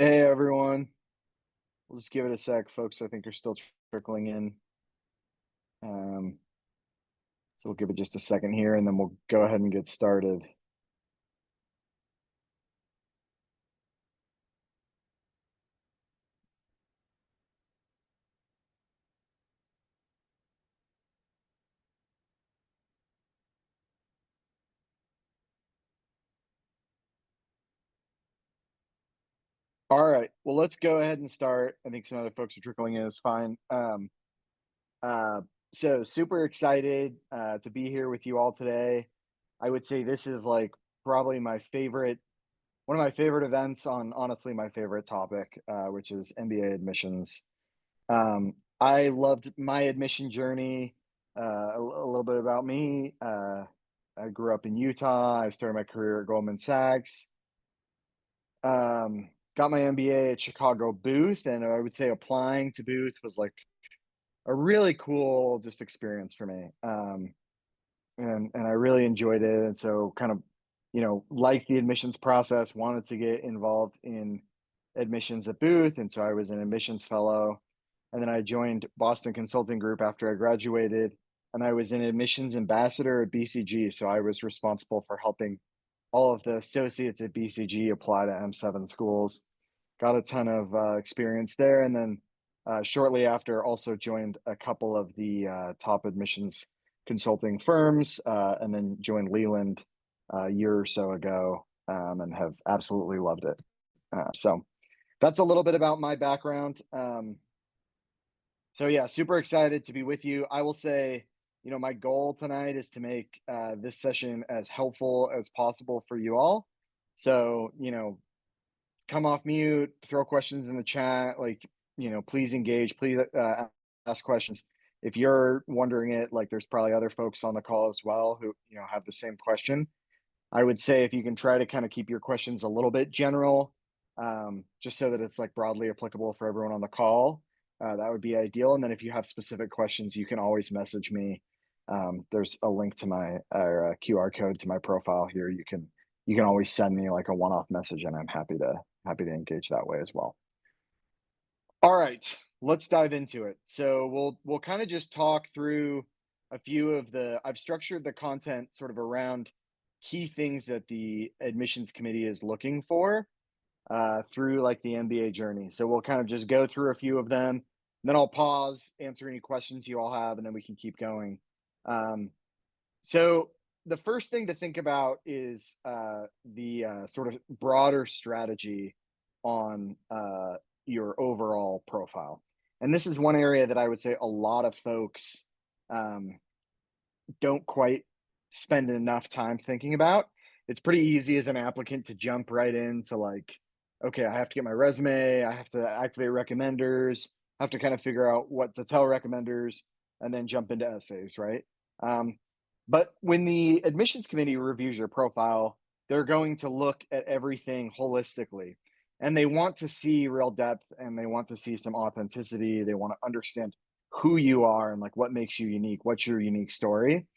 Hey everyone. We'll just give it a sec. Folks, I think are still trickling in. Um, so we'll give it just a second here and then we'll go ahead and get started. All right. Well, let's go ahead and start. I think some other folks are trickling in is fine. Uh, so super excited to be here with you all today. I would say this is like probably one of my favorite events on honestly my favorite topic, which is MBA admissions. I loved my admission journey. A little bit about me. I grew up in Utah. I started my career at Goldman Sachs. Got my MBA at Chicago Booth, and I would say applying to Booth was like a really cool just experience for me. And I really enjoyed it. And so kind of, liked the admissions process, wanted to get involved in admissions at Booth. And so I was an admissions fellow. And then I joined Boston Consulting Group after I graduated. And I was an admissions ambassador at BCG. So I was responsible for helping all of the associates at BCG apply to M7 schools. Got a ton of experience there. And then shortly after, also joined a couple of the top admissions consulting firms, and then joined Leland a year or so ago, and have absolutely loved it. So that's a little bit about my background. So yeah, super excited to be with you. I will say, my goal tonight is to make this session as helpful as possible for you all. So, come off mute, throw questions in the chat, like, please engage, please ask questions. If you're wondering it, like there's probably other folks on the call as well who, have the same question. I would say if you can try to kind of keep your questions a little bit general, just so that it's like broadly applicable for everyone on the call, that would be ideal. And then if you have specific questions, you can always message me. There's a link to my QR code to my profile here. You can always send me like a one-off message, and I'm happy to engage that way as well. All right, let's dive into it. So we'll kind of just talk through a few of I've structured the content sort of around key things that the admissions committee is looking for through like the MBA journey. So we'll kind of just go through a few of them, then I'll pause, answer any questions you all have, and then we can keep going. So the first thing to think about is the sort of broader strategy on your overall profile. And this is one area that I would say a lot of folks um, don't quite spend enough time thinking about. It's pretty easy as an applicant to jump right into like, okay, I have to get my resume, I have to activate recommenders, I have to kind of figure out what to tell recommenders, and then jump into essays, right? But when the admissions committee reviews your profile, they're going to look at everything holistically, and they want to see real depth, and they want to see some authenticity. They want to understand who you are and like what makes you unique, what's your unique story.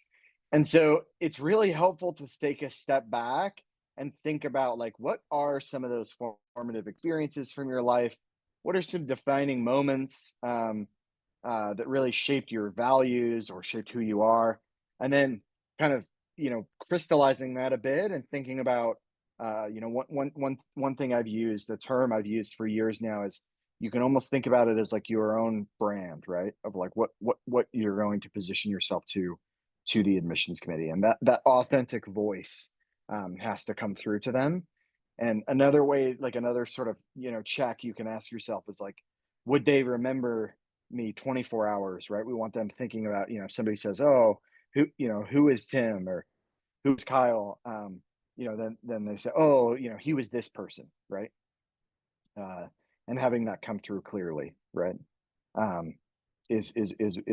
And so it's really helpful to take a step back and think about like what are some of those formative experiences from your life? What are some defining moments that really shaped your values or shaped who you are? And then kind of crystallizing that a bit and thinking about one thing I've used, the term I've used for years now is you can almost think about it as like your own brand, right? Of like what you're going to position yourself to the admissions committee, and that authentic voice has to come through to them. And another way, like another sort of check you can ask yourself is like, would they remember me 24 hours, right? We want them thinking about, if somebody says, oh, who is Tim or who's Kyle, then they say, oh, he was this person, right? uh, and having that come through clearly, right, um, is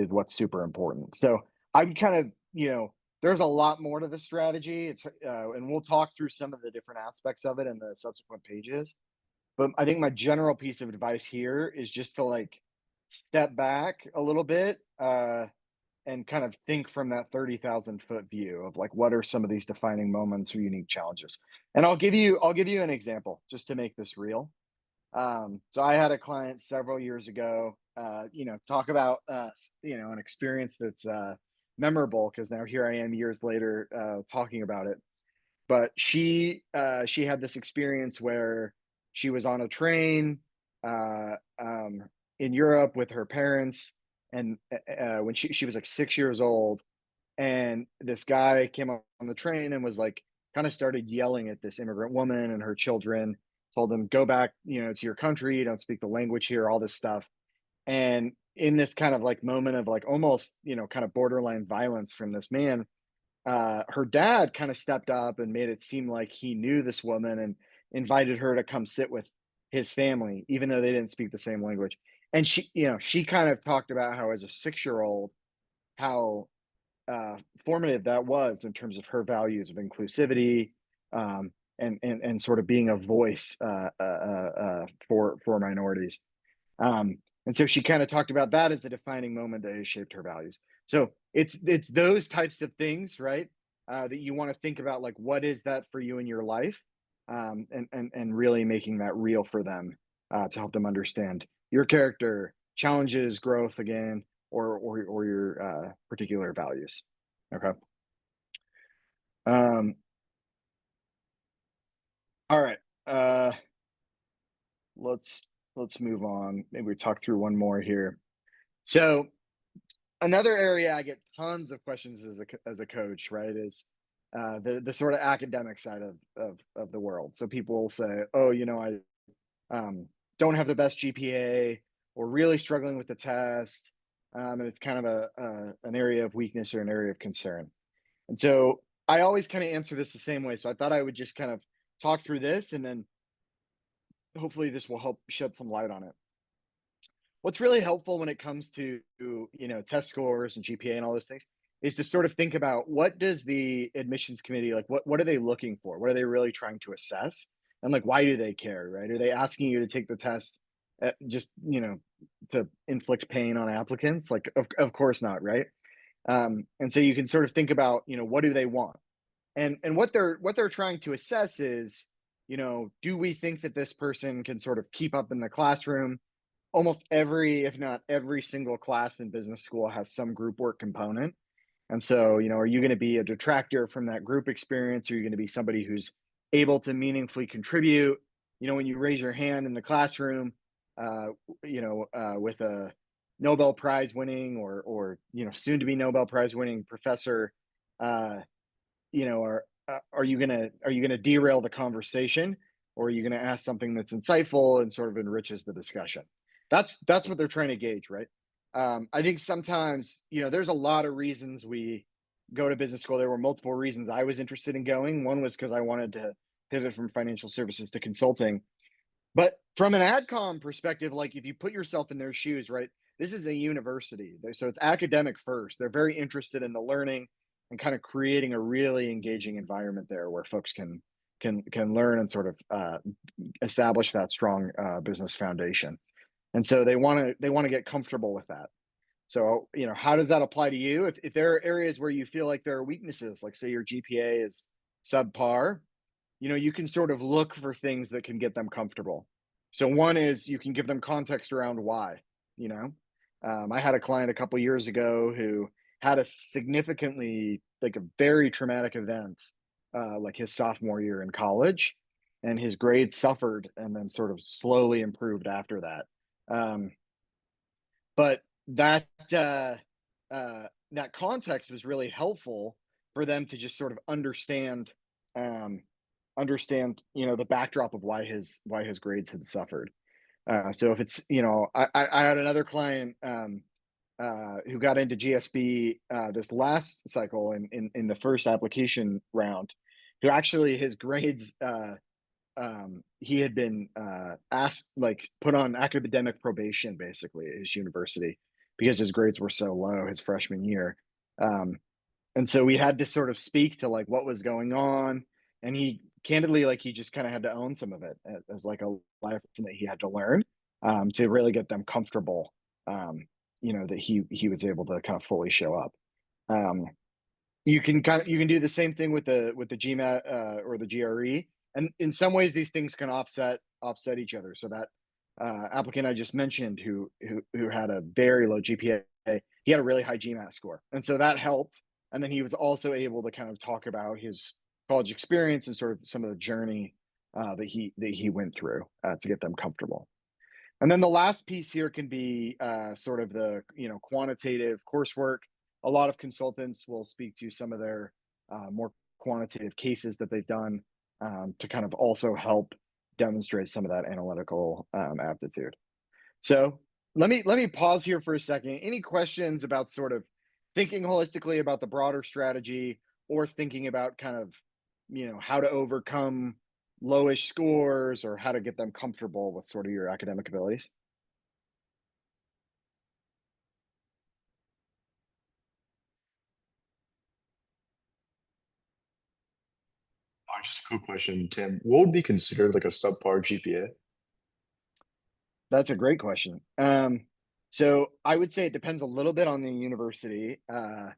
what's super important. So I'm kind of, there's a lot more to the strategy. And we'll talk through some of the different aspects of it in the subsequent pages. But I think my general piece of advice here is just to like step back a little bit, and kind of think from that 30,000-foot view of like what are some of these defining moments or unique challenges. And I'll give you an example just to make this real. So I had a client several years ago, talk about, an experience that's memorable because now here I am years later talking about it. But she had this experience where she was on a train uh, um, in Europe with her parents, and when she was like 6 years old, and this guy came up on the train and was like kind of started yelling at this immigrant woman and her children, told them go back, to your country, you don't speak the language here, all this stuff. And in this kind of like moment of like almost, kind of borderline violence from this man, her dad kind of stepped up and made it seem like he knew this woman and invited her to come sit with his family, even though they didn't speak the same language. And she kind of talked about how as a 6 year old, how formative that was in terms of her values of inclusivity, and sort of being a voice for minorities. And so she kind of talked about that as a defining moment that has shaped her values. So it's those types of things, right? That you want to think about, like what is that for you in your life, and really making that real for them to help them understand your character, challenges, growth again, or your particular values. Okay. Um, all right. Uh, let's let's move on. Maybe we talk through one more here. So another area I get tons of questions as a coach, right, is the sort of academic side of the world. So people will say, "Oh, I don't have the best GPA, or really struggling with the test, and it's kind of an area of weakness or an area of concern." And so I always kind of answer this the same way. So I thought I would just kind of talk through this, and then hopefully this will help shed some light on it. What's really helpful when it comes to test scores and GPA and all those things is to sort of think about, what does the admissions committee, like, what are they looking for, what are they really trying to assess, and like why do they care, right? Are they asking you to take the test just to inflict pain on applicants? Like, of course not, right? And so you can sort of think about, what do they want, and what they're trying to assess is, do we think that this person can sort of keep up in the classroom? Almost every, if not every single class in business school has some group work component. And so, are you going to be a detractor from that group experience? Or are you going to be somebody who's able to meaningfully contribute? When you raise your hand in the classroom, uh, with a Nobel Prize winning, or soon to be Nobel Prize winning professor, uh, are you gonna derail the conversation, or are you gonna ask something that's insightful and sort of enriches the discussion? That's what they're trying to gauge, right? I think sometimes, there's a lot of reasons we go to business school. There were multiple reasons I was interested in going. One was because I wanted to pivot from financial services to consulting. But from an adcom perspective, like if you put yourself in their shoes, right? This is a university, so it's academic first. They're very interested in the learning and kind of creating a really engaging environment there where folks can learn and sort of establish that strong business foundation. And so they want to get comfortable with that. So, how does that apply to you? If there are areas where you feel like there are weaknesses, like say your GPA is subpar, you can sort of look for things that can get them comfortable. So one is you can give them context around why. You know, I had a client a couple years ago who had a significantly, like a very traumatic event, like his sophomore year in college, and his grades suffered and then sort of slowly improved after that. Um, but that context was really helpful for them to just sort of um, understand, the backdrop of why his grades had suffered. So if it's, I had another client who got into GSB this last cycle in the first application round, who actually his grades, he had been asked, like, put on academic probation basically at his university because his grades were so low his freshman year. Um, and so we had to sort of speak to like what was going on, and he candidly, like, he just kind of had to own some of it as like a life lesson that he had to learn, to really get them comfortable, that he was able to kind of fully show up. Um, you can do the same thing with the GMAT or the GRE, and in some ways these things can offset each other. So that applicant I just mentioned who had a very low GPA, he had a really high GMAT score, and so that helped. And then he was also able to kind of talk about his college experience and sort of some of the journey that he went through to get them comfortable. And then the last piece here can be sort of the quantitative coursework. A lot of consultants will speak to some of their more quantitative cases that they've done to kind of also help demonstrate some of that analytical aptitude. So let me pause here for a second. Any questions about sort of thinking holistically about the broader strategy, or thinking about kind of how to overcome lowish scores, or how to get them comfortable with sort of your academic abilities? Just a quick question, Tim. What would be considered like a subpar GPA? That's a great question. So I would say it depends a little bit on the university. Uh,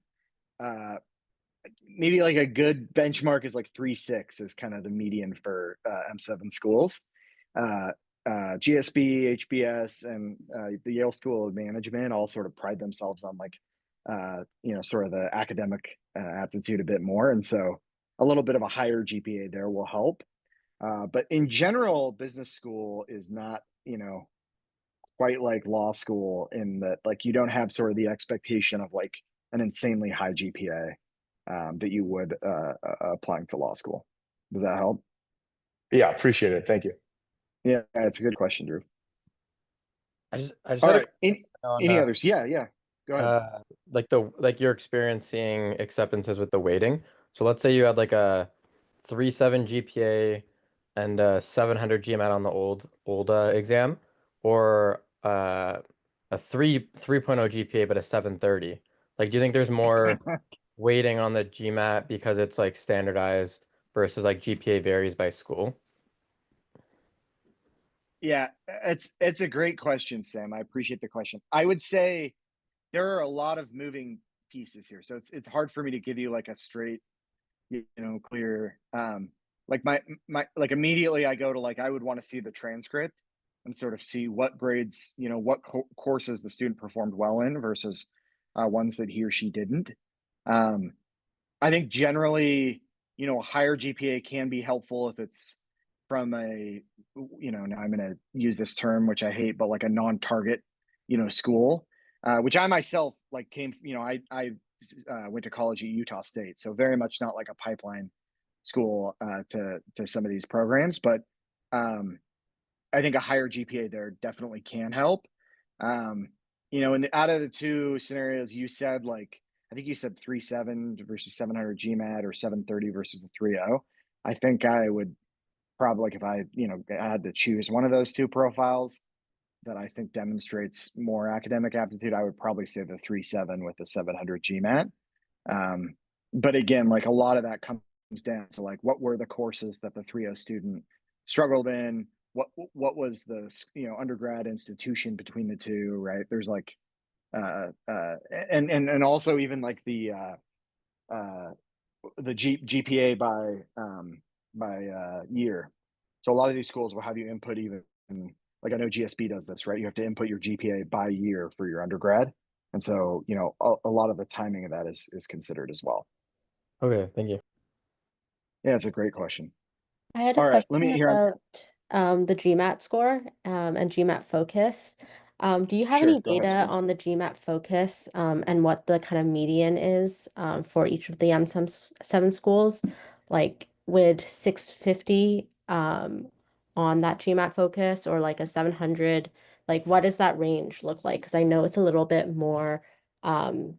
Maybe like a good benchmark is like 3.6 is kind of the median for M7 schools. Uh, GSB, HBS, and the Yale School of Management all sort of pride themselves on like sort of the academic aptitude a bit more, and so a little bit of a higher GPA there will help. But in general, business school is not quite like law school in that like you don't have sort of the expectation of like an insanely high GPA that you would applying to law school. Does that help? Yeah, appreciate it. Thank you. Yeah, it's a good question, Drew. I just All had a right. question on Any others? Yeah, yeah. Go ahead. like your experience seeing acceptances with the weighting. So let's say you had like a 3.7 GPA and a 700 GMAT on the old exam, or a 3.0 GPA but a 730. Like, do you think there's more weighting on the GMAT because it's like standardized versus like GPA varies by school? Yeah, it's a great question, Sam. I appreciate the question. I would say there are a lot of moving pieces here, so it's hard for me to give you like a straight, clear. Like my like immediately I go to like I would want to see the transcript and sort of see what grades, what courses the student performed well in versus ones that he or she didn't. Um, I think generally, a higher GPA can be helpful if it's from now I'm going to use this term, which I hate, but like a non-target, school, which I myself like I went to college at Utah State, so very much not like a pipeline school to some of these programs, but um, I think a higher GPA there definitely can help. Um, and out of the two scenarios you said, like I think you said 3.7 versus 700 GMAT or 730 versus a 3.0. I think I would probably, like if I had to choose one of those two profiles that I think demonstrates more academic aptitude, I would probably say the 3.7 with the 700 GMAT. Um, but again, like a lot of that comes down to like what were the courses that the 3.0 student struggled in, what was the undergrad institution between the two, right? There's like and also even like uh the GPA by year. So a lot of these schools will have you input even, like I know GSB does this, right? You have to input your GPA by year for your undergrad, and so a lot of the timing of that is considered as well. Okay, thank you. Yeah, it's a great question. I had a All right, let question me hear. about the GMAT score and GMAT focus. Do you have Sure, any go ahead, data Sam. on the GMAT focus and what the kind of median is for each of the M7 schools? Like, would 650 on that GMAT focus or like a 700, like what does that range look like? Because I know it's a little bit more um,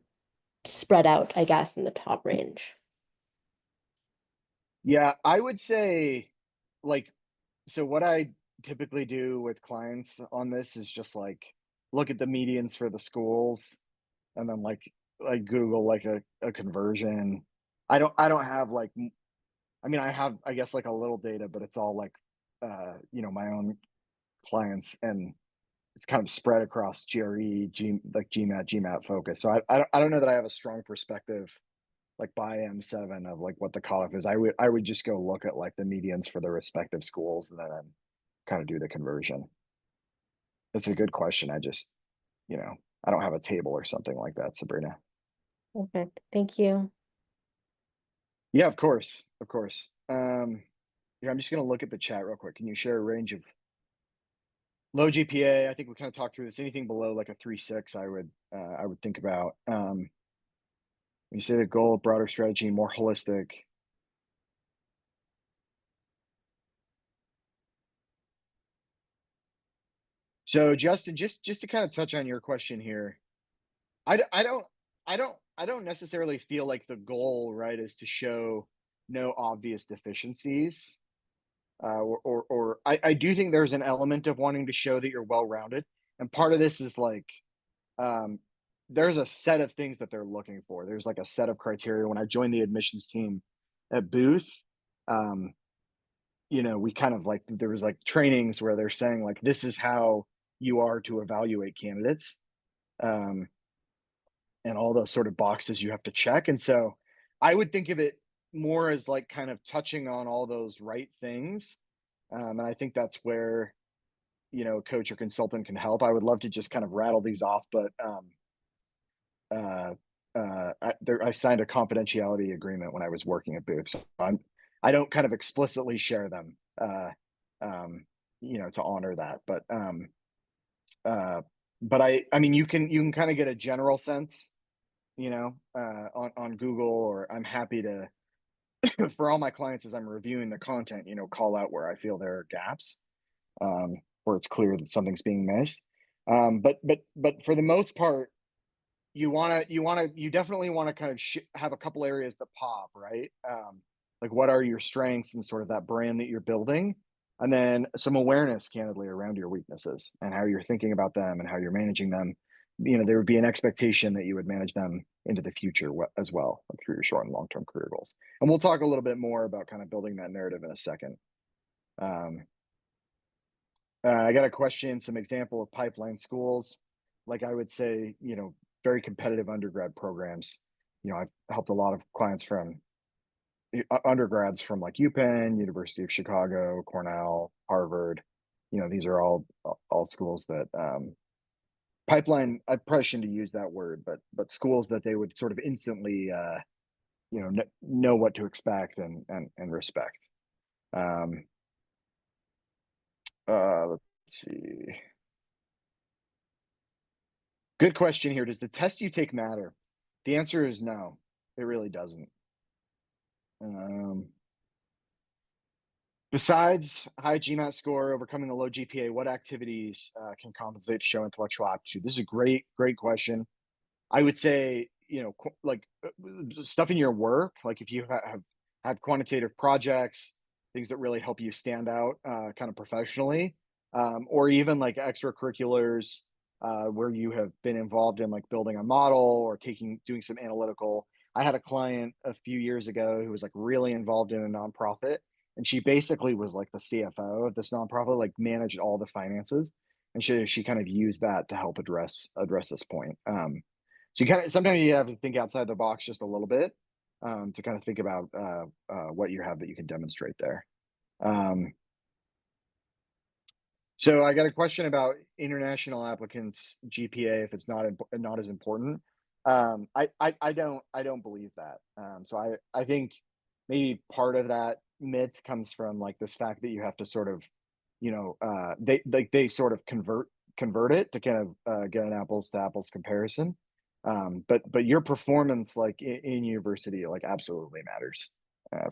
spread out, I guess, in the top range. Yeah, I would say like so what I typically do with clients on this is just like look at the medians for the schools, and then like Google like a conversion. I don't have like I mean I have I guess like a little data, but it's all like my own clients, and it's kind of spread across GRE, like GMAT focus. So I don't know that I have a strong perspective like by M7 of like what the cutoff is. I would just go look at like the medians for the respective schools and then kind of do the conversion. It's a good question. I just, I don't have a table or something like that, Sabrina. Perfect. Thank you. Yeah, of course. Of course. Yeah, I'm just going to look at the chat real quick. Can you share a range of low GPA? I think we kind of talked through this. Anything below like a 3.6, I would think about. You say the goal, broader strategy, more holistic. So Justin, just to kind of touch on your question here, I don't necessarily feel like the goal, right, is to show no obvious deficiencies. Or I do think there's an element of wanting to show that you're well-rounded. And part of this is like, um, there's a set of things that they're looking for. There's like a set of criteria. When I joined the admissions team at Booth, um, we kind of like, there was like trainings where they're saying like, this is how you are to evaluate candidates. Um, and all those sort of boxes you have to check. And so I would think of it more as like kind of touching on all those right things. And I think that's where, coach or consultant can help. I would love to just kind of rattle these off, but I signed a confidentiality agreement when I was working at Booth. So I don't kind of explicitly share them, to honor that. But I mean, you can kind of get a general sense, on Google, or I'm happy to, for all my clients as I'm reviewing the content, call out where I feel there are gaps, where it's clear that something's being missed. But for the most part, you definitely want to kind of have a couple areas that pop, right? Like what are your strengths and sort of that brand that you're building, and then some awareness, candidly, around your weaknesses and how you're thinking about them and how you're managing them. There would be an expectation that you would manage them into the future as well, like through your short and long-term career goals. And we'll talk a little bit more about kind of building that narrative in a second. Um, I got a question, some example of pipeline schools. Like I would say, very competitive undergrad programs. I've helped a lot of clients from undergrads from like UPenn, University of Chicago, Cornell, Harvard. These are all schools that, pipeline. I probably shouldn't use that word, but schools that they would sort of instantly, know what to expect and respect. Let's see. Good question here. Does the test you take matter? The answer is no. It really doesn't. Besides high GMAT score, overcoming the low GPA, what activities can compensate to show intellectual aptitude? This is a great great question. I would say, like stuff in your work, like if you have had quantitative projects, things that really help you stand out kind of professionally, or even like extracurriculars where you have been involved in like building a model or doing some analytical. I had a client a few years ago who was like really involved in a nonprofit, and she basically was like the CFO of this nonprofit, like managed all the finances, and she kind of used that to help address this point. So sometimes you have to think outside the box just a little bit, to kind of think about what you have that you can demonstrate there. So I got a question about international applicants GPA, if it's not as important. I don't believe that. So I think maybe part of that myth comes from like this fact that you have to sort of, they sort of convert it to kind of get an apples to apples comparison. But your performance like in university like absolutely matters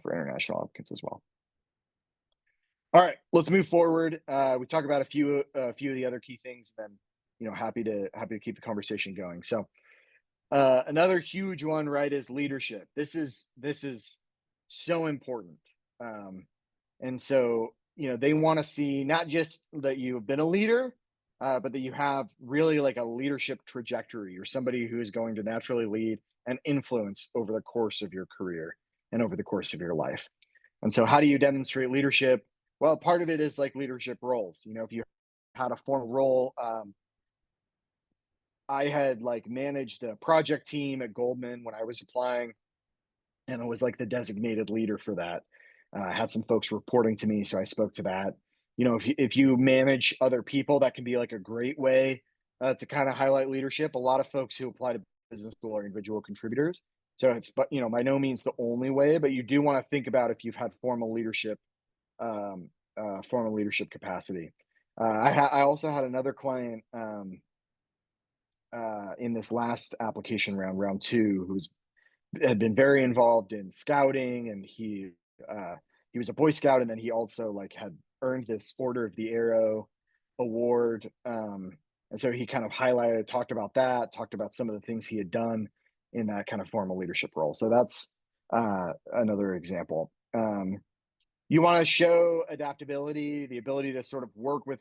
for international applicants as well. All right, let's move forward. We talk about a few of the other key things, then happy to keep the conversation going. So another huge one, right, is leadership. This is so important. And so they want to see not just that you've been a leader, but that you have really like a leadership trajectory. You're somebody who is going to naturally lead and influence over the course of your career and over the course of your life. And so how do you demonstrate leadership? Well, part of it is like leadership roles. If you had a formal role, I had like managed a project team at Goldman when I was applying, and I was like the designated leader for that. I had some folks reporting to me, so I spoke to that. if you manage other people, that can be like a great way to kind of highlight leadership. A lot of folks who apply to business school are individual contributors. So it's, but by no means the only way, but you do want to think about if you've had um, formal leadership capacity. I also had another client in this last application round two, who's had been very involved in scouting, and he was a Boy Scout, and then he also like had earned this Order of the Arrow award. And so he kind of talked about some of the things he had done in that kind of formal leadership role. So that's another example. You want to show adaptability, the ability to sort of work with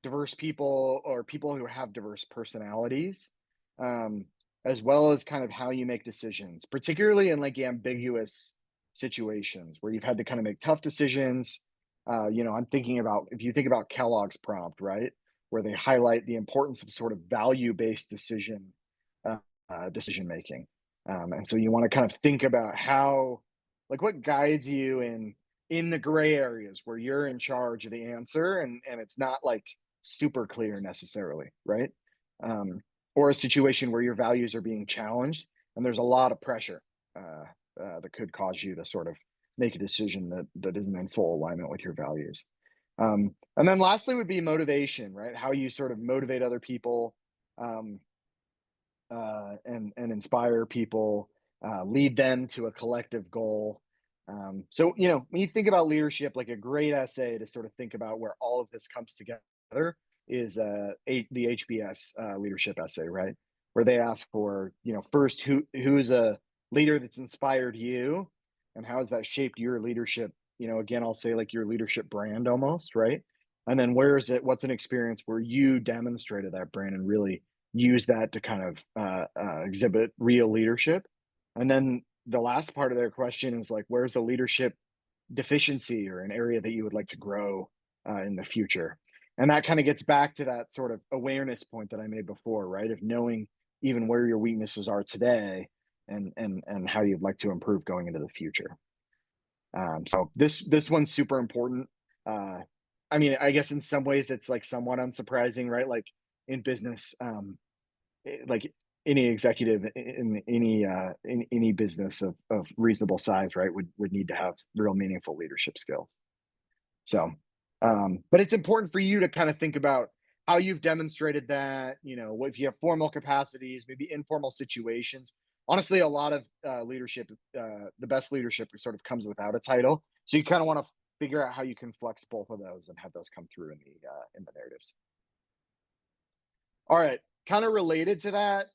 diverse people or people who have diverse personalities, um, as well as kind of how you make decisions, particularly in like ambiguous situations where you've had to kind of make tough decisions. I'm thinking about, if you think about Kellogg's prompt, right, where they highlight the importance of sort of value-based decision making. And so you want to kind of think about like what guides you in the gray areas where you're in charge of the answer, and it's not like super clear necessarily, right? Um, or a situation where your values are being challenged and there's a lot of pressure that could cause you to sort of make a decision that isn't in full alignment with your values. And then lastly would be motivation, right? How you sort of motivate other people, um, and inspire people, lead them to a collective goal. So, when you think about leadership, like a great essay to sort of think about where all of this comes together is the HBS leadership essay, right? Where they ask for, first, who's a leader that's inspired you, and how has that shaped your leadership? Again, I'll say like your leadership brand almost, right? And then what's an experience where you demonstrated that brand and really use that to kind of exhibit real leadership? And then the last part of their question is like, where's a leadership deficiency or an area that you would like to grow in the future? And that kind of gets back to that sort of awareness point that I made before, right? Of knowing even where your weaknesses are today, and how you'd like to improve going into the future. So this one's super important. Uh, I mean, I guess in some ways it's like somewhat unsurprising, right? Like in business, like any executive in any business of reasonable size, right, would need to have real meaningful leadership skills. So, but it's important for you to kind of think about how you've demonstrated that. If you have formal capacities, maybe informal situations. Honestly, a lot of leadership, the best leadership sort of comes without a title. So you kind of want to figure out how you can flex both of those and have those come through in the narratives. All right, kind of related to that,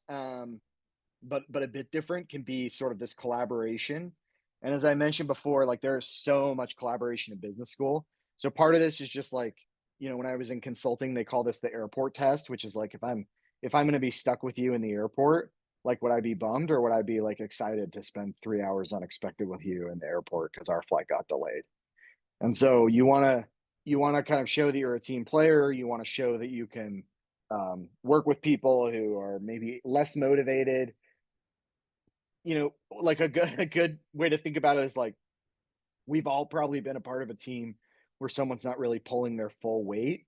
but a bit different, can be sort of this collaboration. And as I mentioned before, like there's so much collaboration in business school. So part of this is just like, when I was in consulting, they call this the airport test, which is like if I'm going to be stuck with you in the airport, like would I be bummed or would I be like excited to spend 3 hours unexpected with you in the airport because our flight got delayed? And so you want to kind of show that you're a team player. You want to show that you can work with people who are maybe less motivated. Like a good way to think about it is like, we've all probably been a part of a team where someone's not really pulling their full weight.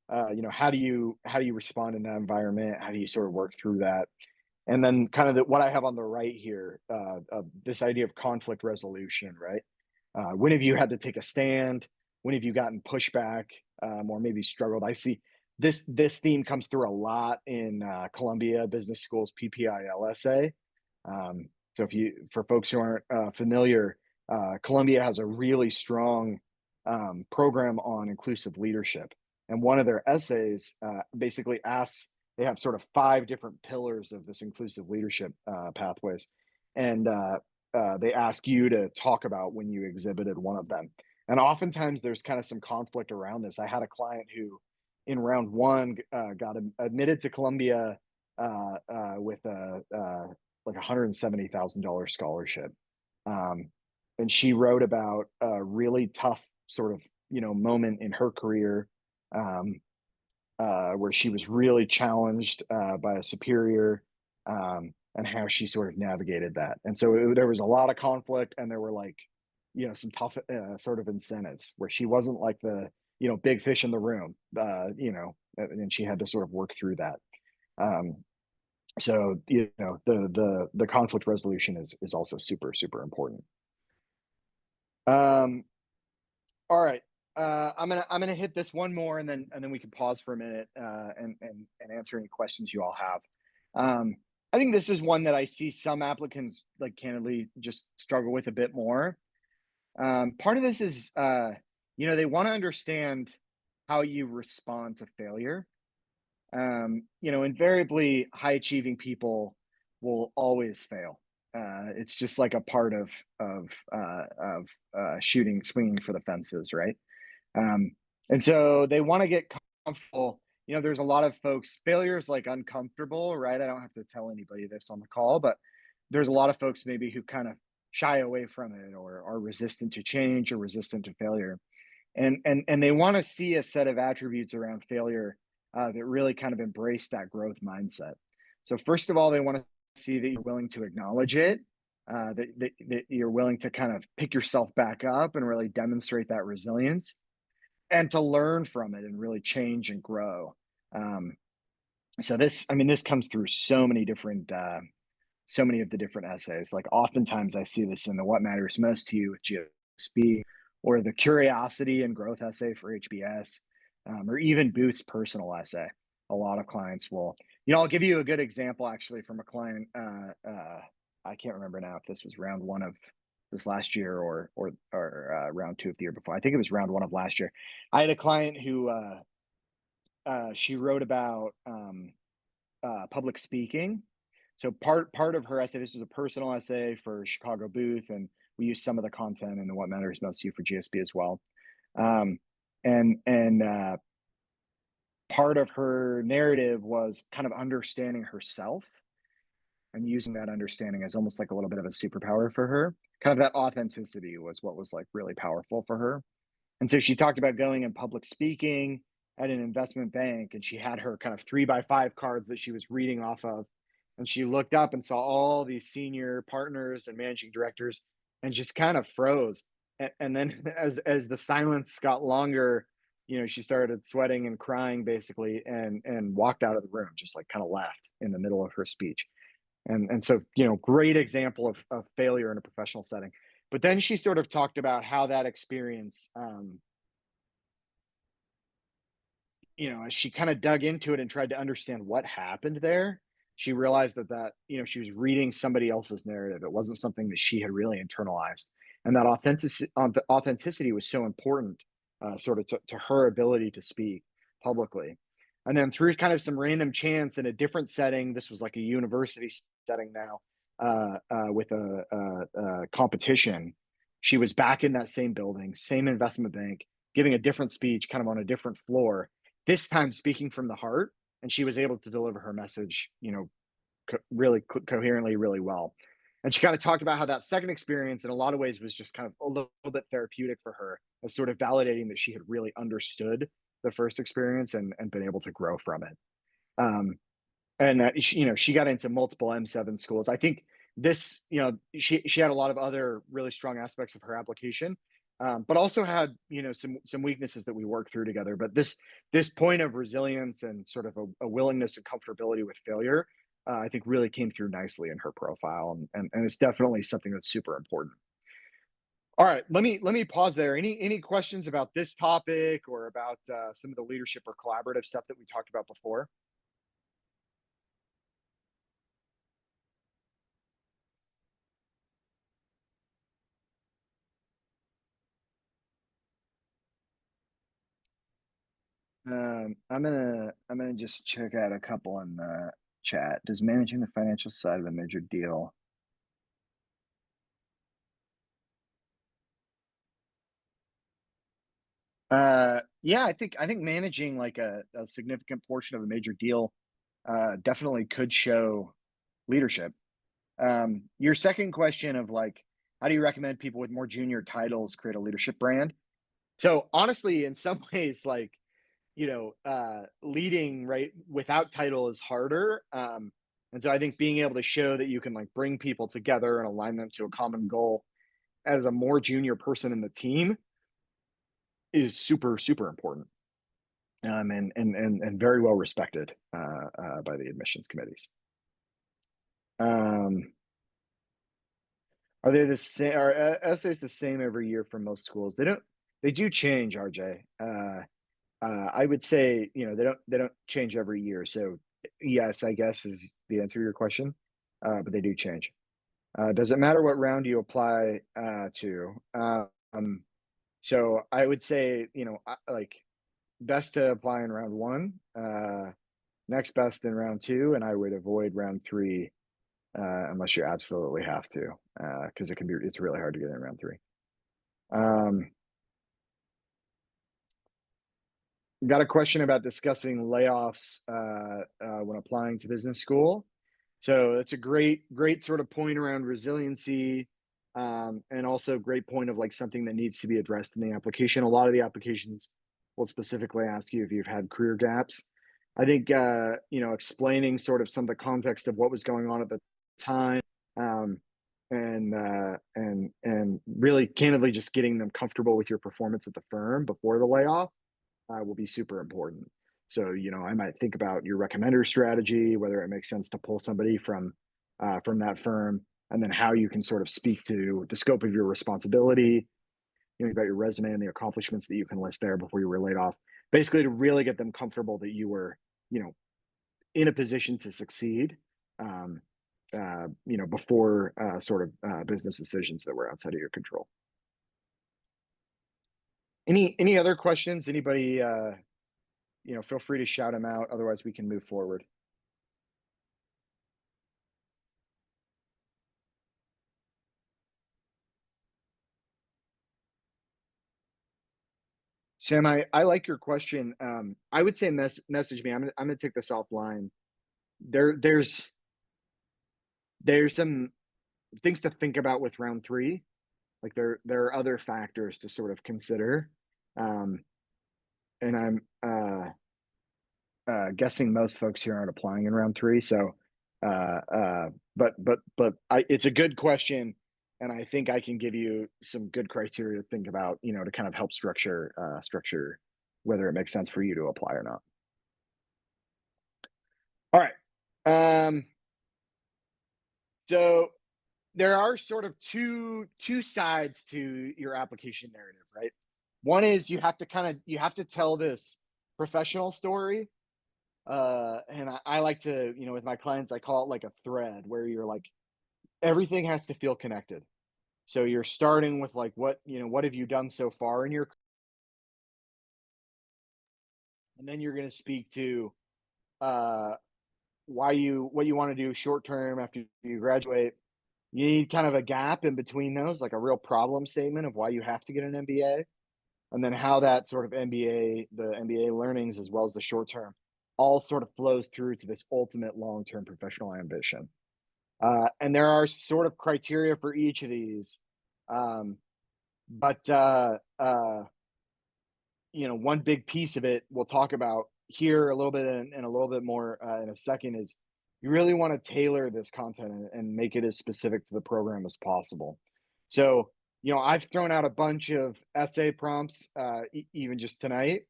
How do you respond in that environment? How do you sort of work through that? And then kind of what I have on the right here, this idea of conflict resolution, right? When have you had to take a stand? When have you gotten pushback, or maybe struggled? I see this theme comes through a lot in Columbia Business School's PPI LSA. So for folks who aren't familiar, Columbia has a really strong program on inclusive leadership, and one of their essays basically asks. They have sort of 5 different pillars of this inclusive leadership pathways, and they ask you to talk about when you exhibited one of them. And oftentimes there's kind of some conflict around this. I had a client who, in round one, got admitted to Columbia with like $170,000 scholarship, and she wrote about a really tough sort of moment in her career, where she was really challenged by a superior, and how she sort of navigated that. And so there was a lot of conflict, and there were like, some tough sort of incentives where she wasn't like the big fish in the room, and she had to sort of work through that. So the conflict resolution is also super, super important. All right. I'm gonna hit this one more, and then we can pause for a minute and answer any questions you all have. I think this is one that I see some applicants, like, candidly just struggle with a bit more. Part of this is they want to understand how you respond to failure. Invariably high achieving people will always fail. It's just like a part of swinging for the fences, right? And so they want to get comfortable. There's a lot of folks, failure is like uncomfortable, right? I don't have to tell anybody this on the call, but there's a lot of folks maybe who kind of shy away from it, or are resistant to change, or resistant to failure. And they want to see a set of attributes around failure that really kind of embrace that growth mindset. So first of all, they want to see that you're willing to acknowledge it, that you're willing to kind of pick yourself back up and really demonstrate that resilience, and to learn from it and really change and grow. So this comes through so many of the different essays. Like, oftentimes I see this in the What Matters Most to You with GSB, or the Curiosity and Growth essay for HBS, or even Booth's personal essay. A lot of clients will, I'll give you a good example actually from a client. I can't remember now if this was round one of this last year or round two of the year before. I think it was round one of last year. I had a client who she wrote about public speaking. So part of her essay, this was a personal essay for Chicago Booth, and we used some of the content in the What Matters Most to You for GSB as well. And part of her narrative was kind of understanding herself, and using that understanding as almost like a little bit of a superpower for her. Kind of that authenticity was what was like really powerful for her. And so she talked about going in public speaking at an investment bank, and she had her kind of 3x5 cards that she was reading off of. And she looked up and saw all these senior partners and managing directors, and just kind of froze. And then as the silence got longer, she started sweating and crying basically, and walked out of the room, just like kind of left in the middle of her speech. And so, great example of failure in a professional setting. But then she sort of talked about how that experience, as she kind of dug into it and tried to understand what happened there, she realized that she was reading somebody else's narrative. It wasn't something that she had really internalized, and that authenticity was so important, sort of to her ability to speak publicly. And then through kind of some random chance in a different setting, this was like a university setting now, with a competition, she was back in that same building, same investment bank, giving a different speech, kind of on a different floor, this time speaking from the heart, and she was able to deliver her message, really coherently, really well. And she kind of talked about how that second experience in a lot of ways was just kind of a little bit therapeutic for her, as sort of validating that she had really understood the first experience and been able to grow from it. And she got into multiple M7 schools. I think this, she had a lot of other really strong aspects of her application, but also had, some weaknesses that we worked through together. But this point of resilience and sort of a willingness and comfortability with failure, I think really came through nicely in her profile, and it's definitely something that's super important. All right, let me pause there. Any questions about this topic, or about some of the leadership or collaborative stuff that we talked about before? I'm gonna just check out a couple in the chat. Does managing the financial side of a major deal? Yeah, I think managing like a significant portion of a major deal definitely could show leadership. Your second question of like, how do you recommend people with more junior titles create a leadership brand? So honestly, in some ways, like, leading right without title is harder. And so I think being able to show that you can like bring people together and align them to a common goal as a more junior person in the team is super, super important, and very well respected by the admissions committees. Are they the same? Are essays the same every year for most schools? They don't. They do change, RJ. I would say, they don't change every year. So yes, I guess is the answer to your question. But they do change. Does it matter what round you apply to? So I would say, like best to apply in round one, next best in round two, and I would avoid round three unless you absolutely have to, because it's really hard to get in round three. Got a question about discussing layoffs when applying to business school. So that's a great sort of point around resiliency, and also great point of like something that needs to be addressed in the application. A lot of the applications will specifically ask you if you've had career gaps. I think explaining sort of some of the context of what was going on at the time, and really candidly just getting them comfortable with your performance at the firm before the layoff will be super important. So, I might think about your recommender strategy, whether it makes sense to pull somebody from that firm, and then how you can sort of speak to the scope of your responsibility. You've got your resume and the accomplishments that you can list there before you were laid off. Basically, to really get them comfortable that you were, in a position to succeed. Before sort of business decisions that were outside of your control. Any other questions? Anybody? Feel free to shout them out. Otherwise, we can move forward. Sam, I like your question. I would say message me. I'm gonna take this offline. There's some things to think about with round three. Like there are other factors to sort of consider, and I'm guessing most folks here aren't applying in round three. So, but it's a good question, and I think I can give you some good criteria to think about, to kind of help structure whether it makes sense for you to apply or not. All right. So there are sort of two sides to your application narrative, right? One is you have to tell this professional story. And I like to, with my clients, I call it like a thread where you're like, everything has to feel connected. So you're starting with like, what have you done so far in your, and then you're going to speak to, what you want to do short term after you graduate. You need kind of a gap in between those, like a real problem statement of why you have to get an MBA, and then how that sort of the MBA learnings, as well as the short term, all sort of flows through to this ultimate long-term professional ambition. And there are sort of criteria for each of these. But one big piece of it we'll talk about here a little bit and a little bit more in a second is you really want to tailor this content and make it as specific to the program as possible. So, I've thrown out a bunch of essay prompts, even just tonight.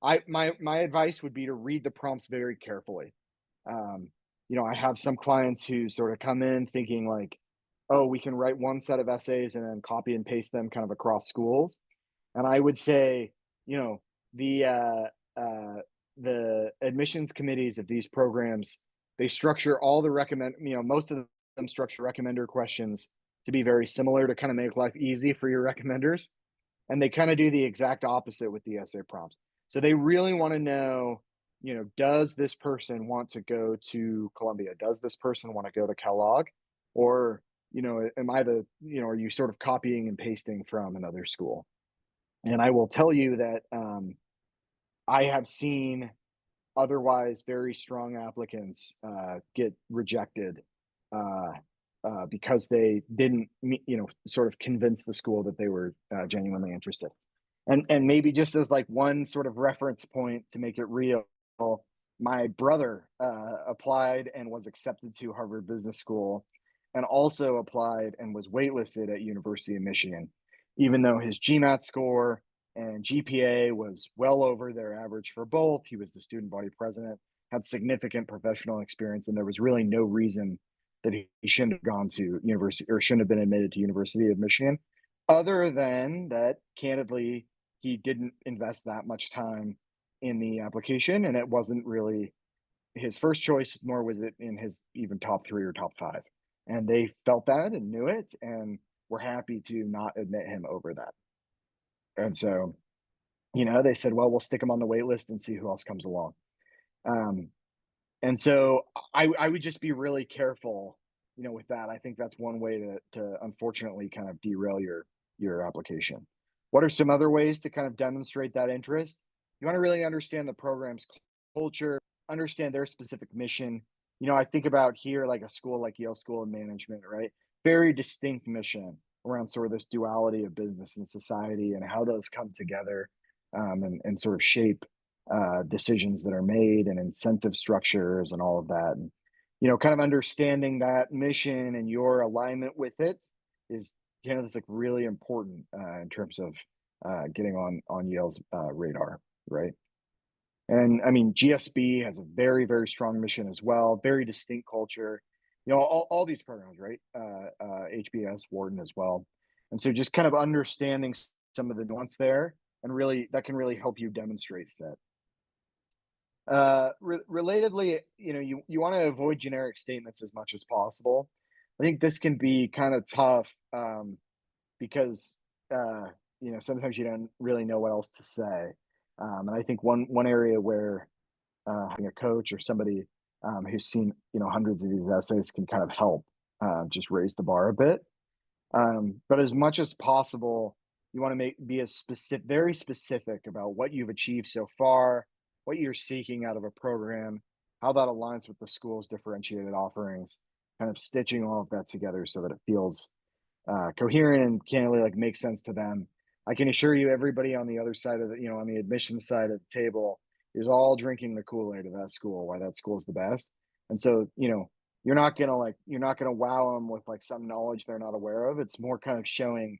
My advice would be to read the prompts very carefully. I have some clients who sort of come in thinking like, oh, we can write one set of essays and then copy and paste them kind of across schools. And I would say, the admissions committees of these programs, they structure all the most of them structure recommender questions to be very similar to kind of make life easy for your recommenders. And they kind of do the exact opposite with the essay prompts. So they really want to know, does this person want to go to Columbia? Does this person want to go to Kellogg? Or, are you sort of copying and pasting from another school? And I will tell you that I have seen otherwise very strong applicants get rejected because they didn't, sort of convince the school that they were genuinely interested. And maybe just as like one sort of reference point to make it real, my brother applied and was accepted to Harvard Business School, and also applied and was waitlisted at University of Michigan, even though his GMAT score and GPA was well over their average for both. He was the student body president, had significant professional experience, and there was really no reason that he shouldn't have gone to university or shouldn't have been admitted to University of Michigan, other than that, candidly, he didn't invest that much time in the application, and it wasn't really his first choice, nor was it in his even top 3 or top 5. And they felt that and knew it and were happy to not admit him over that. And so, they said, well, we'll stick him on the wait list and see who else comes along. Um, and so I would just be really careful, with that. I think that's one way to unfortunately kind of derail your application. What are some other ways to kind of demonstrate that interest? You want to really understand the program's culture, understand their specific mission. I think about here like a school like Yale School of Management, right? Very distinct mission around sort of this duality of business and society and how those come together, and sort of shape decisions that are made and incentive structures and all of that. And, kind of understanding that mission and your alignment with it is, it's like really important in terms of getting on Yale's radar, right? And I mean, GSB has a very, very strong mission as well, very distinct culture. All these programs, right? HBS, Wharton as well. And so just kind of understanding some of the nuance there, and really that can really help you demonstrate fit. Relatedly, you want to avoid generic statements as much as possible. I think this can be kind of tough, because sometimes you don't really know what else to say. And I think one area where having a coach or somebody who's seen hundreds of these essays can kind of help just raise the bar a bit. But as much as possible, you want to be as very specific about what you've achieved so far, what you're seeking out of a program, how that aligns with the school's differentiated offerings, kind of stitching all of that together so that it feels coherent and candidly like makes sense to them. I can assure you, everybody on the other side of the, on the admissions side of the table is all drinking the Kool-Aid of that school, why that school is the best. And so, you're not gonna wow them with like some knowledge they're not aware of. It's more kind of showing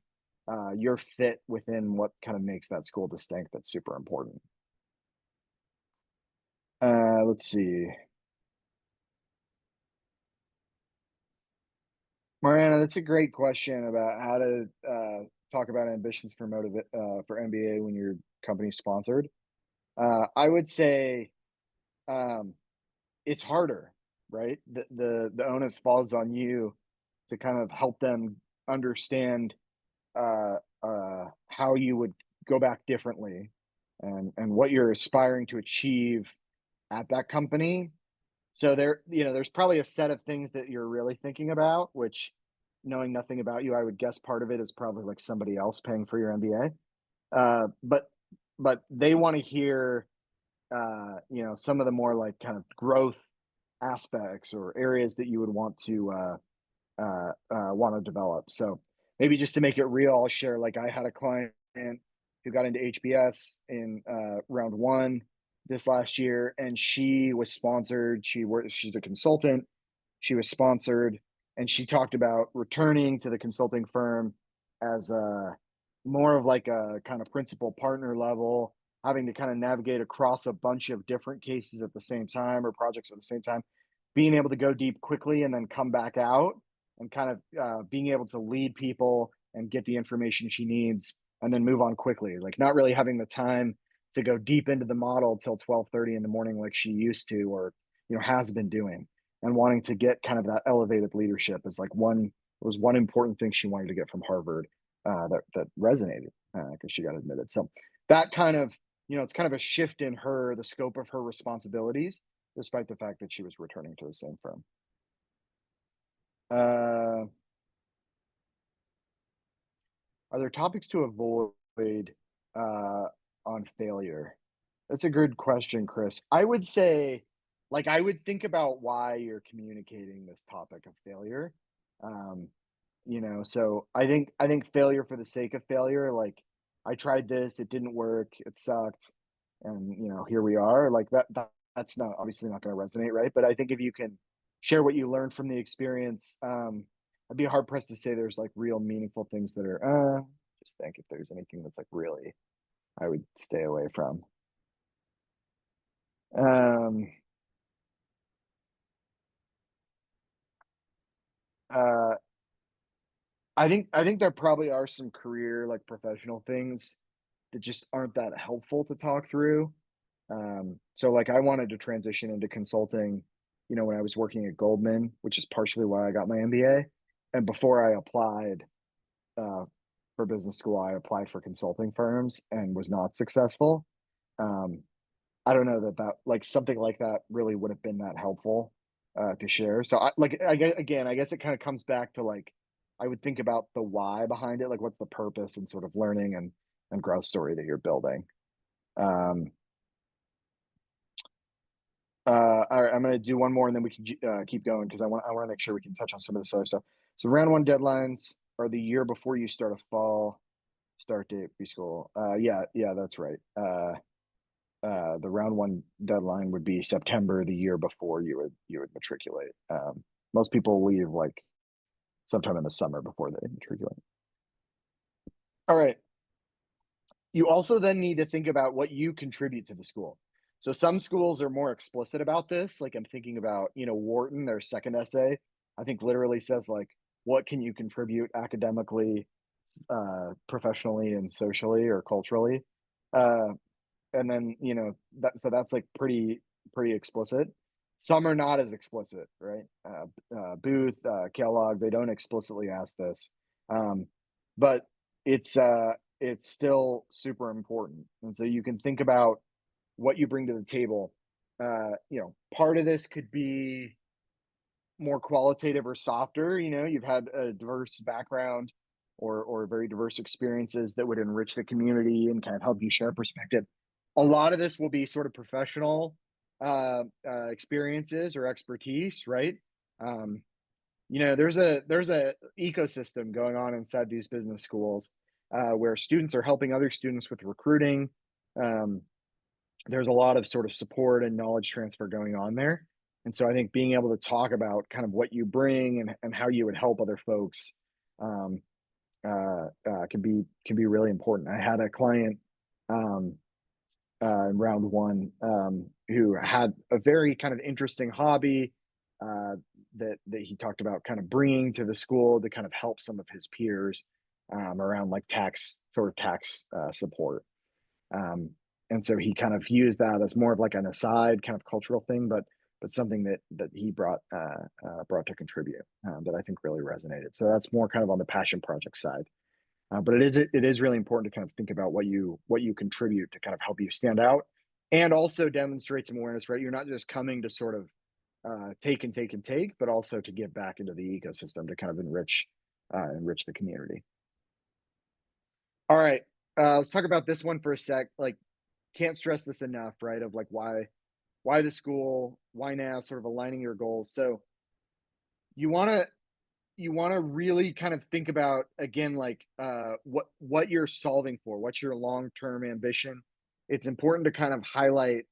your fit within what kind of makes that school distinct. That's super important. Let's see. Mariana, that's a great question about how to talk about ambitions for for MBA when your company's sponsored. I would say it's harder, right? The onus falls on you to kind of help them understand how you would go back differently, and what you're aspiring to achieve at that company. So there's probably a set of things that you're really thinking about, which, knowing nothing about you, I would guess part of it is probably like somebody else paying for your MBA. But they want to hear, some of the more like kind of growth aspects or areas that you would want to develop. So maybe just to make it real, I'll share, like, I had a client who got into HBS in round 1 this last year, and she was sponsored. She's a consultant. She was sponsored, and she talked about returning to the consulting firm as more of like a kind of principal partner level, having to kind of navigate across a bunch of different cases at the same time or projects at the same time, being able to go deep quickly and then come back out, and kind of being able to lead people and get the information she needs and then move on quickly, like not really having the time to go deep into the model till 12:30 in the morning like she used to, or has been doing, and wanting to get kind of that elevated leadership is like one important thing she wanted to get from Harvard, that resonated because she got admitted. So that kind of, it's kind of a shift in the scope of her responsibilities, despite the fact that she was returning to the same firm. Are there topics to avoid on failure? That's a good question, Chris. I would say, like, I would think about why you're communicating this topic of failure. So I think failure for the sake of failure, like, I tried this, it didn't work, it sucked, and here we are. Like that's not obviously not going to resonate, right? But I think if you can share what you learned from the experience, I'd be hard pressed to say there's like real meaningful things that are. Just think if there's anything that's like really I would stay away from. Um, uh, I think there probably are some career, like, professional things that just aren't that helpful to talk through. So, like, I wanted to transition into consulting, when I was working at Goldman, which is partially why I got my MBA. And before I applied uh, for business school, I applied for consulting firms and was not successful. Um, I don't know that like something like that really would have been that helpful to share. So I guess it kind of comes back to like I would think about the why behind it, like what's the purpose and sort of learning and growth story that you're building. Um, all right, I'm going to do one more and then we can keep going because I want to make sure we can touch on some of this other stuff. So round one deadlines are the year before you start a fall start date preschool. Yeah, that's right. The round one deadline would be September the year before you would matriculate. Most people leave like sometime in the summer before they matriculate. All right. You also then need to think about what you contribute to the school. So some schools are more explicit about this. Like I'm thinking about, Wharton, their second essay, I think literally says like, what can you contribute academically, professionally, and socially or culturally? Uh, and then that's like pretty explicit. Some are not as explicit, right? Booth, Kellogg, they don't explicitly ask this, um, but it's still super important. And so you can think about what you bring to the table. Part of this could be more qualitative or softer. You've had a diverse background or very diverse experiences that would enrich the community and kind of help you share perspective. A lot of this will be sort of professional experiences or expertise, right? Um, there's a ecosystem going on inside these business schools where students are helping other students with recruiting. Um, there's a lot of sort of support and knowledge transfer going on there. And so I think being able to talk about kind of what you bring and how you would help other folks um, can be really important. I had a client um, in round one who had a very kind of interesting hobby that he talked about kind of bringing to the school to kind of help some of his peers around like tax support. Um, and so he kind of used that as more of like an aside kind of cultural thing, but something that he brought to contribute that I think really resonated. So that's more kind of on the passion project side. But it is really important to kind of think about what you contribute to kind of help you stand out and also demonstrate some awareness, right? You're not just coming to sort of take and take and take, but also to give back into the ecosystem to kind of enrich the community. All right, let's talk about this one for a sec. Like, can't stress this enough, right? Of like why the school, why now, sort of aligning your goals. So you want to really kind of think about again like what you're solving for, what's your long-term ambition. It's important to kind of highlight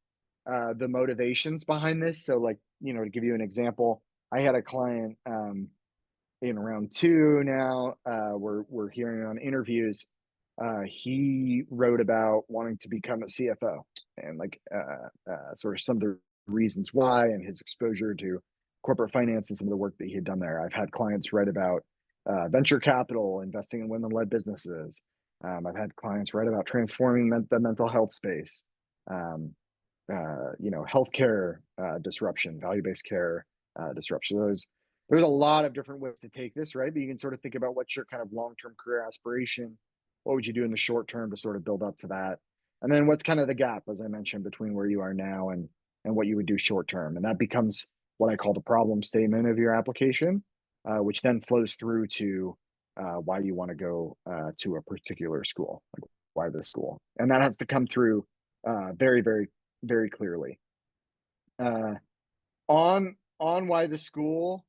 the motivations behind this. So like to give you an example, I had a client in round two now. We're hearing on interviews. He wrote about wanting to become a CFO and like sort of some of the reasons why and his exposure to corporate finance and some of the work that he had done there. I've had clients write about venture capital, investing in women-led businesses. I've had clients write about transforming the mental health space, healthcare disruption, value-based care disruption. There's a lot of different ways to take this, right? But you can sort of think about what's your kind of long-term career aspiration. What would you do in the short term to sort of build up to that? And then what's kind of the gap, as I mentioned, between where you are now and what you would do short term. And that becomes what I call the problem statement of your application, which then flows through to why you want to go to a particular school, like why this school. And that has to come through very, very, very clearly. On why the school,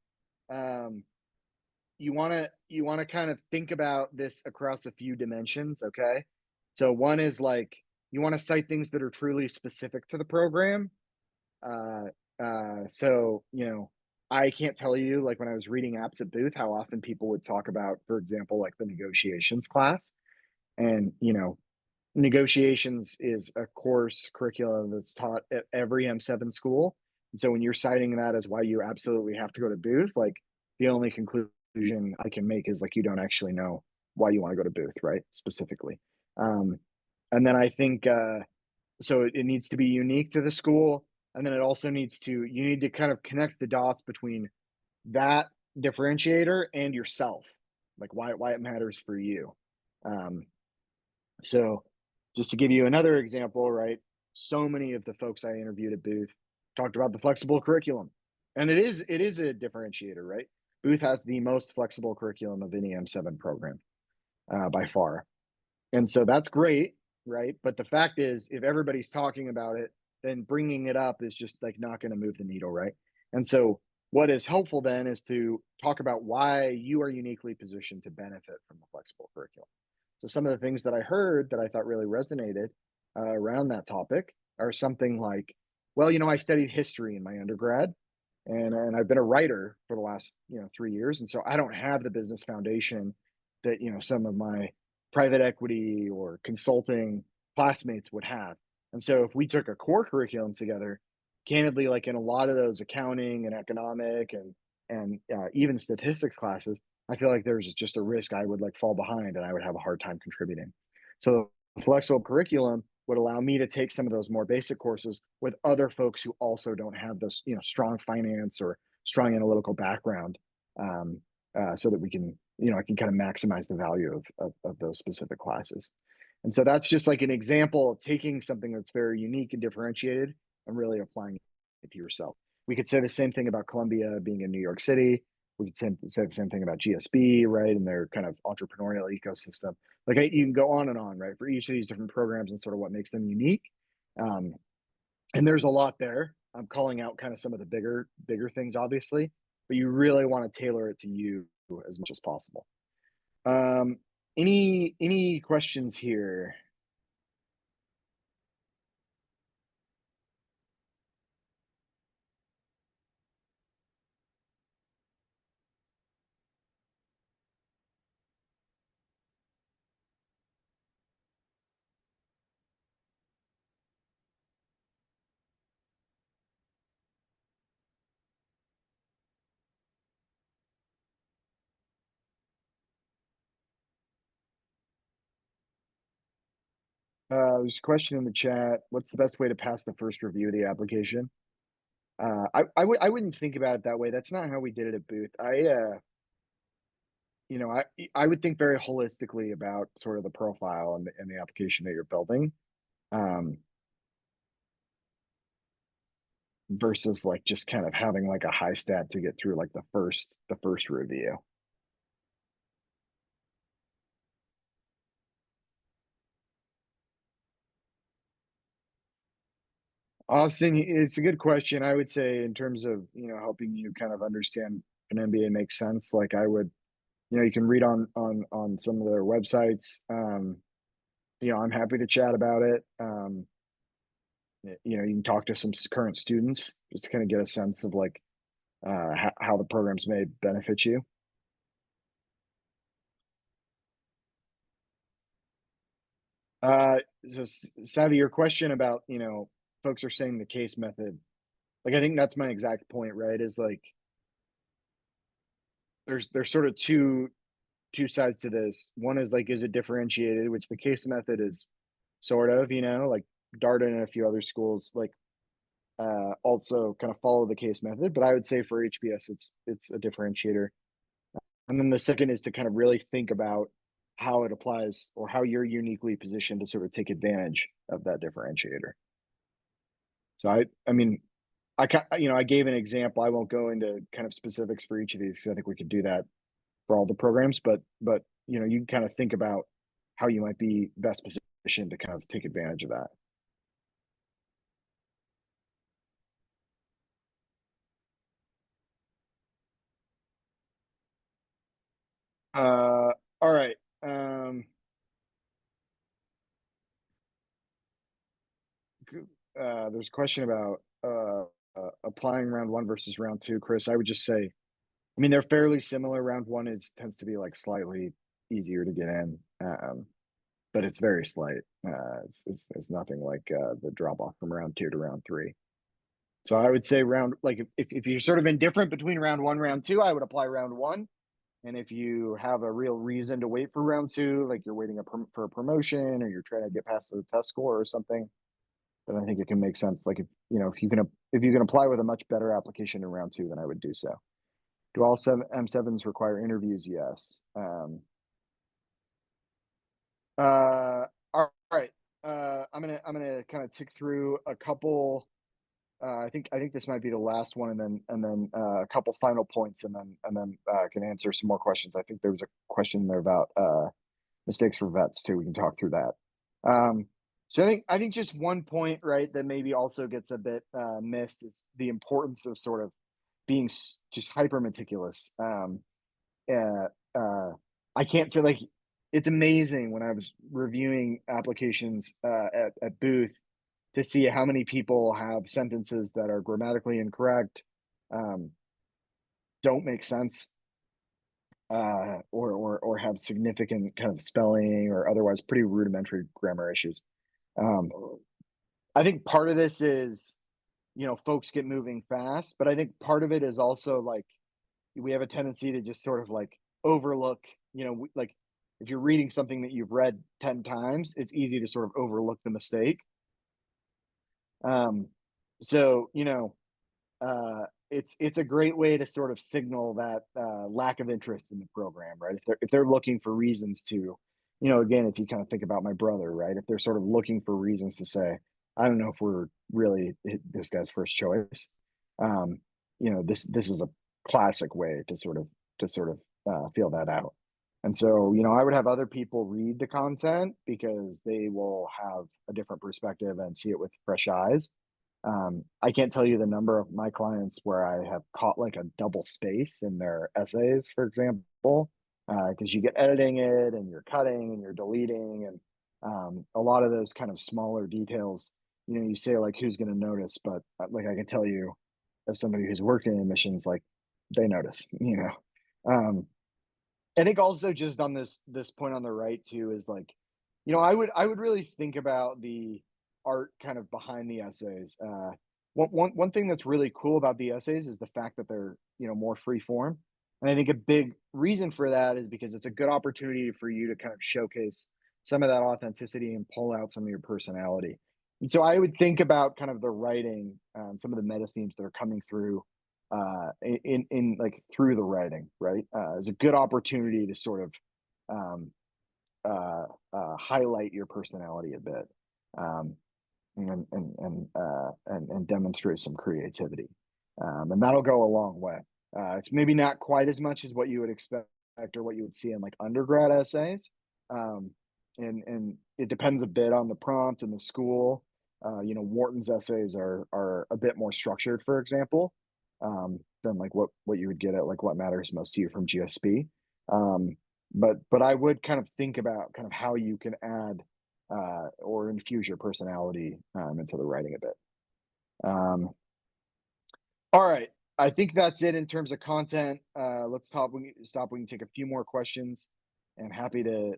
you want to kind of think about this across a few dimensions. Okay, so one is like you want to cite things that are truly specific to the program. So I can't tell you, like when I was reading apps at Booth, how often people would talk about, for example, like the negotiations class. And negotiations is a course curriculum that's taught at every M7 school. And so when you're citing that as why you absolutely have to go to Booth, like the only conclusion I can make is like you don't actually know why you want to go to Booth, right? Specifically. And then I think so it needs to be unique to the school. And then it also needs to, you need to kind of connect the dots between that differentiator and yourself, like why it matters for you. So just to give you another example, right? So many of the folks I interviewed at Booth talked about the flexible curriculum. And it is a differentiator, right? Booth has the most flexible curriculum of any M7 program by far. And so that's great, right? But the fact is, if everybody's talking about it, then bringing it up is just like not going to move the needle, right? And so what is helpful then is to talk about why you are uniquely positioned to benefit from the flexible curriculum. So some of the things that I heard that I thought really resonated around that topic are something like, well, I studied history in my undergrad, and I've been a writer for the last 3 years, and so I don't have the business foundation that some of my private equity or consulting classmates would have. And so if we took a core curriculum together, candidly, like in a lot of those accounting and economic and even statistics classes, I feel like there's just a risk I would like fall behind and I would have a hard time contributing. So the flexible curriculum would allow me to take some of those more basic courses with other folks who also don't have this, strong finance or strong analytical background, so that we can, I can kind of maximize the value of those specific classes. And so that's just like an example of taking something that's very unique and differentiated and really applying it to yourself. We could say the same thing about Columbia being in New York City. We could say the same thing about GSB, right, and their kind of entrepreneurial ecosystem. Like you can go on and on, right, for each of these different programs and sort of what makes them unique. And there's a lot there. I'm calling out kind of some of the bigger things, obviously, but you really want to tailor it to you as much as possible. Any questions here? There's a question in the chat. What's the best way to pass the first review of the application? I wouldn't think about it that way. That's not how we did it at Booth. I would think very holistically about sort of the profile and the application that you're building, versus like just kind of having like a high stat to get through like the first review. Austin, it's a good question. I would say in terms of, helping you kind of understand an MBA makes sense. Like I would, you can read on some of their websites. I'm happy to chat about it. You can talk to some current students just to kind of get a sense of like how the programs may benefit you. So Savvy, your question about, folks are saying the case method, like I think that's my exact point, right? Is like there's sort of two sides to this. One is like, is it differentiated, which the case method is sort of, like Darden and a few other schools like also kind of follow the case method, but I would say for HBS it's a differentiator. And then the second is to kind of really think about how it applies or how you're uniquely positioned to sort of take advantage of that differentiator. So I mean, I gave an example. I won't go into kind of specifics for each of these because I think we could do that for all the programs, but you can kind of think about how you might be best positioned to kind of take advantage of that. All right. There's a question about applying round one versus round two. Chris, I would just say, I mean, they're fairly similar. Round one tends to be like slightly easier to get in. it's very slight. It's nothing like the drop off from round 2 to round 3. So I would say if you're sort of indifferent between round 1, round 2, I would apply round 1. And if you have a real reason to wait for round 2, like you're waiting for a promotion or you're trying to get past the test score or something, then I think it can make sense. Like if you can apply with a much better application in round 2, then I would do so. Do all M7s require interviews? Yes. All right. I'm gonna kind of tick through a couple. I think this might be the last one, and then a couple final points, and then can answer some more questions. I think there was a question there about mistakes for vets too. We can talk through that. So I think just one point, right, that maybe also gets a bit missed is the importance of sort of being just hyper meticulous. I can't say, like, it's amazing when I was reviewing applications at Booth to see how many people have sentences that are grammatically incorrect, don't make sense, or have significant kind of spelling or otherwise pretty rudimentary grammar issues. I think part of this is, folks get moving fast, but I think part of it is also like we have a tendency to just sort of like overlook, like if you're reading something that you've read 10 times, it's easy to sort of overlook the mistake. So, it's a great way to sort of signal that lack of interest in the program, right? If they're looking for reasons to, again, if you kind of think about my brother, right? If they're sort of looking for reasons to say, I don't know if we're really this guy's first choice. This is a classic way to sort of feel that out. And so, I would have other people read the content because they will have a different perspective and see it with fresh eyes. I can't tell you the number of my clients where I have caught like a double space in their essays, for example, because you get editing it and you're cutting and you're deleting, and a lot of those kind of smaller details, you say like, who's going to notice? But like I can tell you, as somebody who's working in admissions, like they notice. I think also just on this point on the right too is like, I would really think about the art kind of behind the essays. One thing that's really cool about the essays is the fact that they're more free form, and I think a big reason for that is because it's a good opportunity for you to kind of showcase some of that authenticity and pull out some of your personality. And so I would think about kind of the writing, some of the meta themes that are coming through in like through the writing, right? Is a good opportunity to sort of highlight your personality a bit, and demonstrate some creativity, and that'll go a long way. It's maybe not quite as much as what you would expect or what you would see in like undergrad essays, and it depends a bit on the prompt and the school. Wharton's essays are a bit more structured, for example, than like what you would get at like What Matters Most to You from GSB. But I would kind of think about kind of how you can add or infuse your personality into the writing a bit. All right, I think that's it in terms of content. Let's stop. We can take a few more questions, and happy to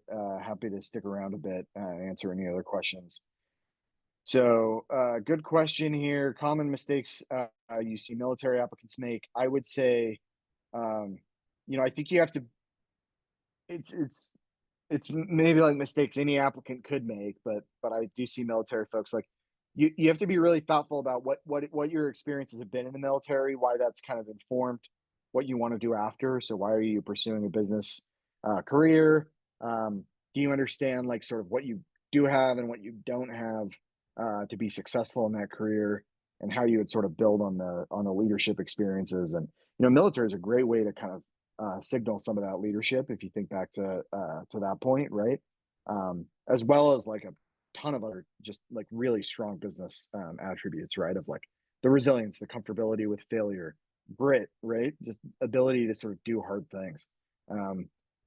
stick around a bit and answer any other questions. So, good question here. Common mistakes you see military applicants make. I would say, I think you have to. It's maybe like mistakes any applicant could make, but I do see military folks like you have to be really thoughtful about what your experiences have been in the military, why that's kind of informed what you want to do after. So why are you pursuing a business career? Do you understand like sort of what you do have and what you don't have to be successful in that career, and how you would sort of build on the leadership experiences? And military is a great way to kind of signal some of that leadership if you think back to that point, right? As well as like a ton of other just like really strong business attributes, right? Of like the resilience, the comfortability with failure, grit, right? Just ability to sort of do hard things.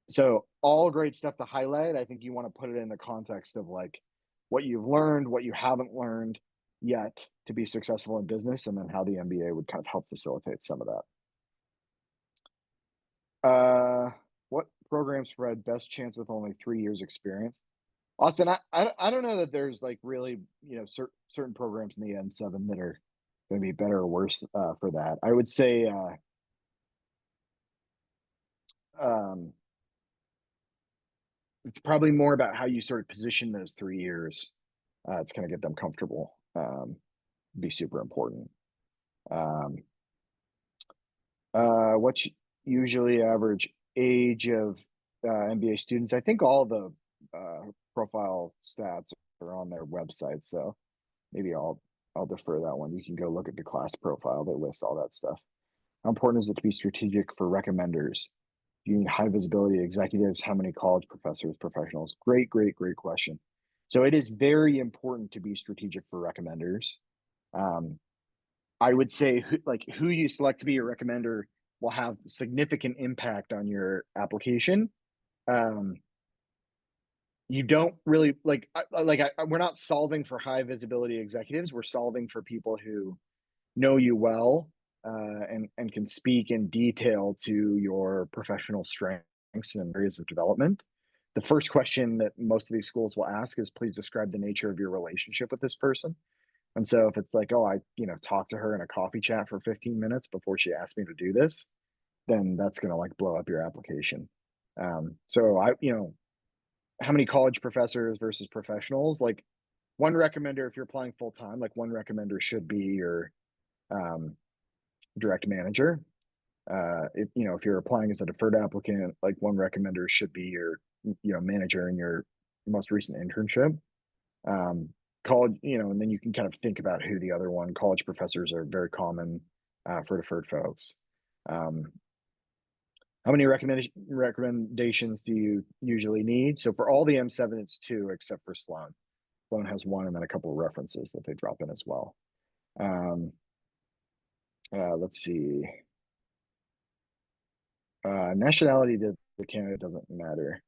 So all great stuff to highlight. I think you want to put it in the context of like what you've learned, what you haven't learned yet to be successful in business, and then how the MBA would kind of help facilitate some of that. What programs provide best chance with only 3 years experience? Austin, I don't know that there's like really, certain programs in the M7 that are going to be better or worse for that. I would say um, it's probably more about how you sort of position those 3 years to kind of get them comfortable. Be super important. Um, what's usually average age of MBA students? I think all the profile stats are on their website, so maybe I'll defer that one. You can go look at the class profile. They list all that stuff. How important is it to be strategic for recommenders? Do you need high visibility executives? How many college professors, professionals? Great question. So it is very important to be strategic for recommenders. I would say who you select to be your recommender will have significant impact on your application. You don't really we're not solving for high visibility executives. We're solving for people who know you well and can speak in detail to your professional strengths and areas of development. The first question that most of these schools will ask is, please describe the nature of your relationship with this person. And so if it's like, oh, I talked to her in a coffee chat for 15 minutes before she asked me to do this, then that's going to like blow up your application. So how many college professors versus professionals? Like one recommender, if you're applying full time, like one recommender should be your direct manager. If you're applying as a deferred applicant, like one recommender should be your manager in your most recent internship. College, and then you can kind of think about who the other one. College professors are very common for deferred folks. How many recommendations do you usually need? So for all the M7, it's 2, except for Sloan. Sloan has 1, and then a couple of references that they drop in as well. Let's see. Nationality to the candidate doesn't matter.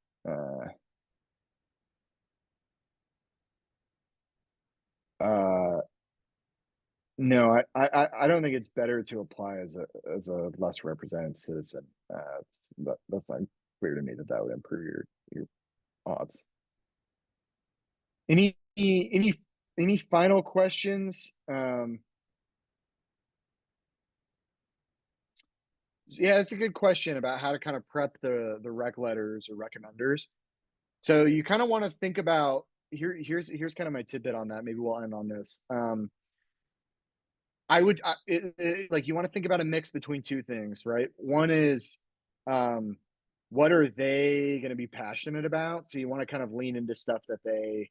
No, I don't think it's better to apply as a less represented citizen. That's not clear to me that would improve your odds. Any final questions? Yeah, it's a good question about how to kind of prep the rec letters or recommenders. So you kind of want to think about here's kind of my tidbit on that. Maybe we'll end on this. I would like you want to think about a mix between 2 things, right? One is what are they going to be passionate about? So you want to kind of lean into stuff that they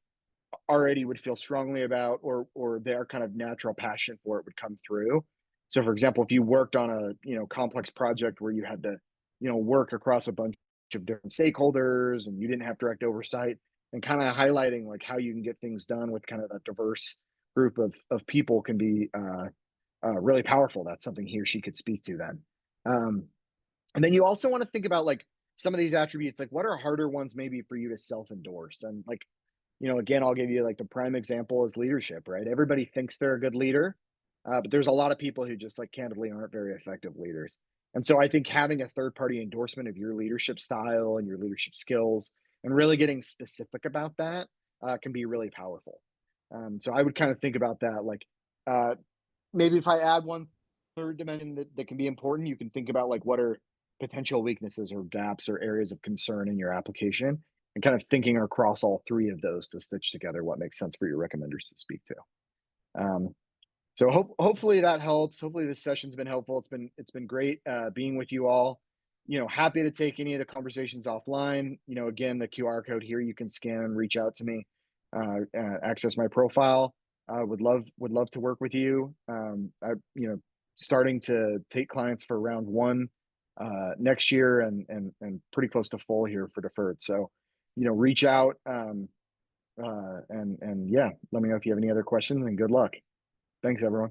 already would feel strongly about, or their kind of natural passion for it would come through. So for example, if you worked on a complex project where you had to work across a bunch of different stakeholders and you didn't have direct oversight, and kind of highlighting like how you can get things done with kind of that diverse group of people can be really powerful. That's something he or she could speak to then. And then you also want to think about like some of these attributes, like what are harder ones maybe for you to self-endorse. And like, again, I'll give you like the prime example is leadership, right? Everybody thinks they're a good leader, but there's a lot of people who just like candidly aren't very effective leaders. And so I think having a third-party endorsement of your leadership style and your leadership skills and really getting specific about that can be really powerful. So I would kind of think about that. Like maybe if I add one third dimension that can be important, you can think about like what are potential weaknesses or gaps or areas of concern in your application, and kind of thinking across all 3 of those to stitch together what makes sense for your recommenders to speak to. So hopefully that helps. Hopefully this session's been helpful. It's been great being with you all. Happy to take any of the conversations offline. Again, the QR code here you can scan, reach out to me, access my profile. Would love to work with you. Starting to take clients for round 1 next year and pretty close to full here for deferred. So, reach out and yeah, let me know if you have any other questions, and good luck. Thanks, everyone.